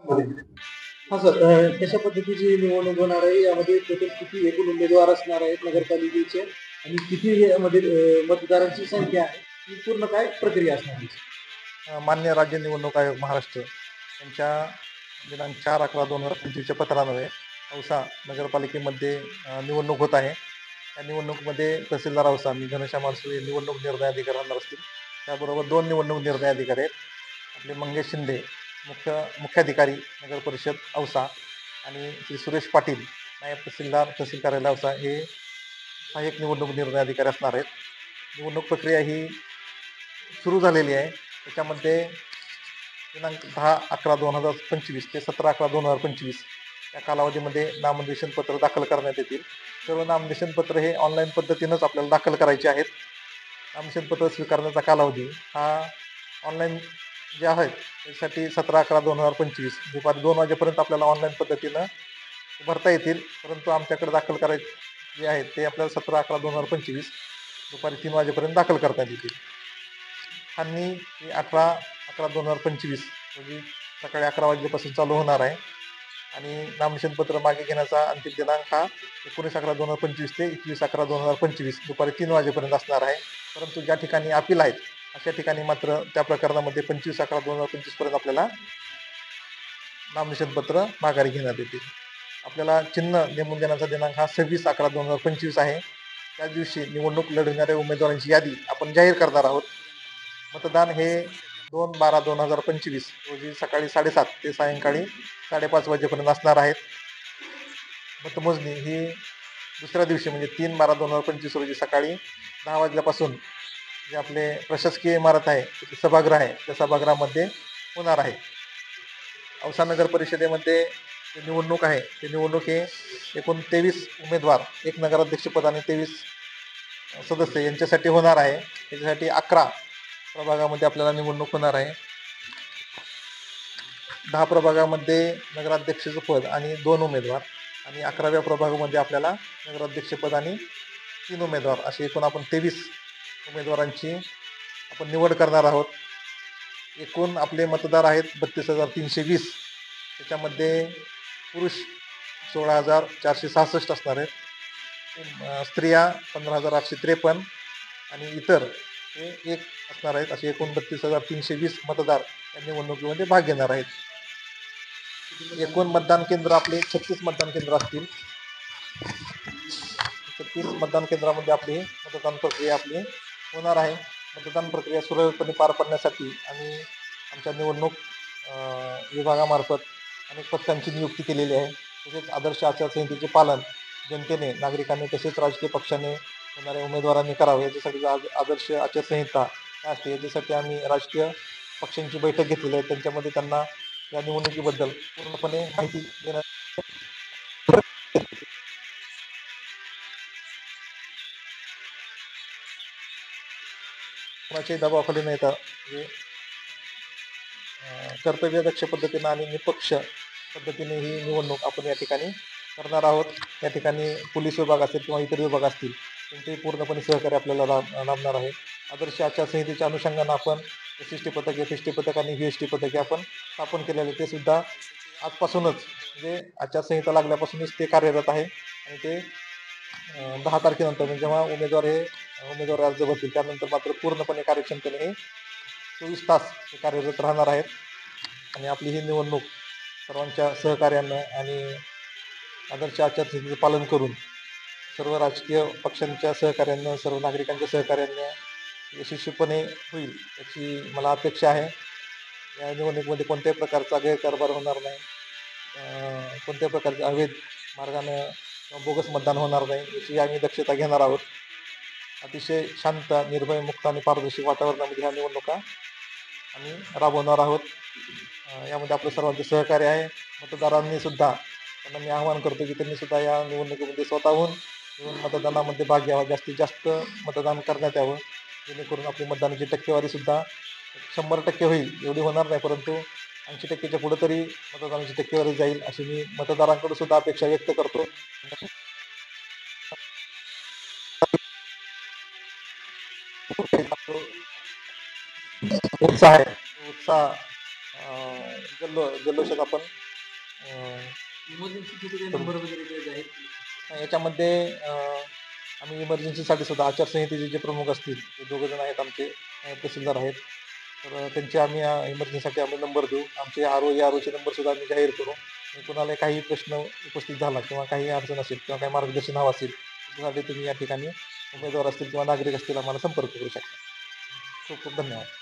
हां सर, कशा पद्धतीची निवडणूक होणार आहे? यामध्ये टोटल किती एकूण उमेदवार असणार आहेत नगरपालिकेचे आणि किती यामध्ये मतदारांची संख्या आहे? ही पूर्ण काय प्रक्रिया असणार आहे? मान्य राज्य निवडणूक आयोग महाराष्ट्र यांच्या दिनांक 4/11/2025च्या पत्रान्वये औसा नगरपालिकेमध्ये निवडणूक होत आहे. या निवडणुकीमध्ये तहसीलदार औसा मी घनश्याम अडसूळ निवडणूक निर्णय अधिकारी राहणार असतील. त्याबरोबर 2 निवडणूक निर्णय अधिकारी आहेत. आपले मंगेश शिंदे मुख्याधिकारी नगर परिषद औसा आणि श्री सुरेश पाटील नायब तहसीलदार तहसील कार्यालय औसा हे सहाय्यक निवडणूक निर्णय अधिकारी असणार आहेत. निवडणूक प्रक्रिया ही सुरू झालेली आहे. त्याच्यामध्ये दिनांक 10/11/2025 ते 17/11/2025 या कालावधीमध्ये नामनिर्देशन पत्र दाखल करण्यात येतील. सर्व नामनिर्देशन पत्र हे ऑनलाईन पद्धतीनंच आपल्याला दाखल करायचे आहेत. नामनिर्देशन पत्र स्वीकारण्याचा कालावधी हा ऑनलाईन जे आहे त्यासाठी 17/11/2025 दुपारी 2 वाजेपर्यंत आपल्याला ऑनलाईन पद्धतीनं भरता येतील. परंतु आमच्याकडे दाखल करायचे जे आहेत ते आपल्याला 17/11/2025 दुपारी 3 वाजेपर्यंत दाखल करण्यात येतील. आणि 18/11/2025 रोजी सकाळी 11 वाजल्यापासून चालू होणार आहे आणि नामनिर्देशन पत्र मागे घेण्याचा अंतिम दिनांक हा 19/11/2025 ते 21/11/2025 दुपारी 3 वाजेपर्यंत असणार आहे. परंतु ज्या ठिकाणी अपील आहेत अशा ठिकाणी मात्र त्या प्रकरणामध्ये 25/11/2025 पर्यंत आपल्याला नामनिर्देशन पत्र माघारी घेण्यात येतील. आपल्याला चिन्ह नेमून देण्याचा दिनांक हा 26/11/2025 आहे. त्या दिवशी निवडणूक लढवणाऱ्या उमेदवारांची यादी आपण जाहीर करणार आहोत. मतदान हे 2/12/2025 रोजी सकाळी 7:30 ते सायंकाळी 5:30 वाजेपर्यंत असणार आहेत. मतमोजणी ही दुसऱ्या दिवशी म्हणजे 3/12/2025 रोजी सकाळी 10 वाजल्यापासून जे आपले प्रशासकीय इमारत आहे सभागृह आहे त्या सभागृहामध्ये होणार आहे. औसा नगर परिषदेमध्ये जे निवडणूक आहे ते निवडणूक हे एकूण 23 उमेदवार एक नगराध्यक्षपद आणि 23 सदस्य यांच्यासाठी होणार आहे. त्याच्यासाठी 11 प्रभागामध्ये आपल्याला निवडणूक होणार आहे. 10 प्रभागामध्ये नगराध्यक्षाचं पद आणि 2 उमेदवार आणि 11व्या प्रभागामध्ये आपल्याला नगराध्यक्षपद आणि 3 उमेदवार असे एकूण आपण 23 उमेदवारांची आपण निवड करणार आहोत. एकूण आपले मतदार आहेत 32,320. त्याच्यामध्ये पुरुष 16,466 असणार आहेत. स्त्रिया 15,853 आणि इतर हे 1 असणार आहेत. असे एकूण 32,320 मतदार या निवडणुकीमध्ये भाग घेणार आहेत. एकूण मतदान केंद्र आपले 36 मतदान केंद्र असतील. 36 मतदान केंद्रामध्ये आपली मतदान प्रक्रिया आपली होणार आहे. मतदान प्रक्रिया सुरळीतपणे पार पाडण्यासाठी आणि आमच्या निवडणूक विभागामार्फत अनेक पथकांची नियुक्ती केलेली आहे. तसेच आदर्श आचारसंहितेचे पालन जनतेने नागरिकांनी तसेच राजकीय पक्षाने होणाऱ्या उमेदवारांनी करावे याच्यासाठी आदर्श आचारसंहिता काय असते याच्यासाठी आम्ही राजकीय पक्षांची बैठक घेतलेली आहे. त्यांच्यामध्ये त्यांना या निवडणुकीबद्दल पूर्णपणे माहिती देण्यात कोणाच्याही दबावाखाली न येता म्हणजे कर्तव्यदक्ष पद्धतीनं आणि निपक्ष पद्धतीने ही निवडणूक आपण या ठिकाणी करणार आहोत. या ठिकाणी पोलीस विभाग असेल किंवा इतर विभाग असतील त्यांचेही पूर्णपणे सहकार्य आपल्याला लाभणार आहे. आदर्श आचारसंहितेच्या अनुषंगानं आपण SST पथके FST पथक आणि VST पथके आपण स्थापन केलेले ते सुद्धा आजपासूनच म्हणजे आचारसंहिता लागल्यापासूनच ते कार्यरत आहे आणि ते 10 तारखेनंतर म्हणजे जेव्हा उमेदवार अर्ज भरतील त्यानंतर मात्र पूर्णपणे कार्यक्षमतेने हे 24 तास हे कार्यरत राहणार आहेत. आणि आपली ही निवडणूक सर्वांच्या सहकार्यानं आणि आदर्श आचारसंहितेचं पालन करून सर्व राजकीय पक्षांच्या सहकार्यानं सर्व नागरिकांच्या सहकार्यानं यशस्वीपणे होईल याची मला अपेक्षा आहे. या निवडणुकीमध्ये कोणत्याही प्रकारचा गैरकारभार होणार नाही. कोणत्याही प्रकारच्या अवैध मार्गानं किंवा बोगस मतदान होणार नाही याची आम्ही दक्षता घेणार आहोत. अतिशय शांत निर्भय मुक्त आणि पारदर्शक वातावरणामध्ये ह्या निवडणुका आम्ही राबवणार आहोत. यामध्ये आपलं सर्वांचं सहकार्य आहे. मतदारांनी सुद्धा त्यांना मी आवाहन करतो की त्यांनी सुद्धा या निवडणुकीमध्ये स्वतःहून येऊन मतदानामध्ये भाग घ्यावा. जास्तीत जास्त मतदान करण्यात यावं जेणेकरून आपली मतदानाची टक्केवारी सुद्धा 100% होईल. एवढी होणार नाही परंतु 80%च्या पुढे तरी मतदानाची टक्केवारी जाईल अशी मी मतदारांकडे सुद्धा अपेक्षा व्यक्त करतो. उत्साह आहे उत्साह जल्लोषात आपण इमर्जन्सीसाठी काही नंबर वगैरे काही जाहीर केले? याच्यामध्ये आम्ही इमर्जन्सीसाठी सुद्धा आचारसंहितेचे जे प्रमुख असतील ते दोघंजण आहेत आमचे तहसीलदार आहेत, तर त्यांचे आम्ही इमर्जन्सीसाठी आम्ही नंबर देऊ. आमचे आरओचे नंबरसुद्धा आम्ही जाहीर करू आणि कुणाला काही प्रश्न उपस्थित झाला किंवा काही अडचण असेल किंवा काही मार्गदर्शन हवं असेल त्यासाठी तुम्ही या ठिकाणी उमेदवार असतील किंवा नागरिक असतील आम्हाला संपर्क करू शकता. खूप खूप धन्यवाद.